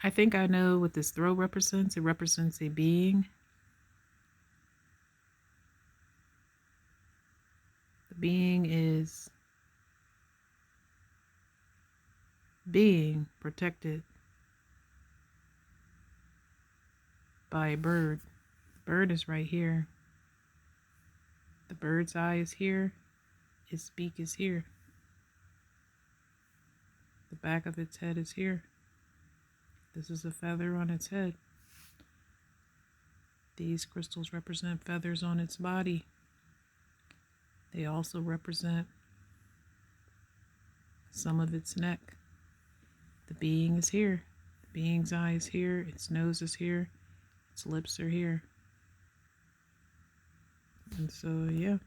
I think I know what this throw represents. It represents a being. The being is being protected by a bird. The bird is right here. The bird's eye is here. Its beak is here. The back of its head is here. This is a feather on its head. These crystals represent feathers on its body. They also represent some of its neck. The being is here. The being's eye is here. Its nose is here. Its lips are here. And so, yeah.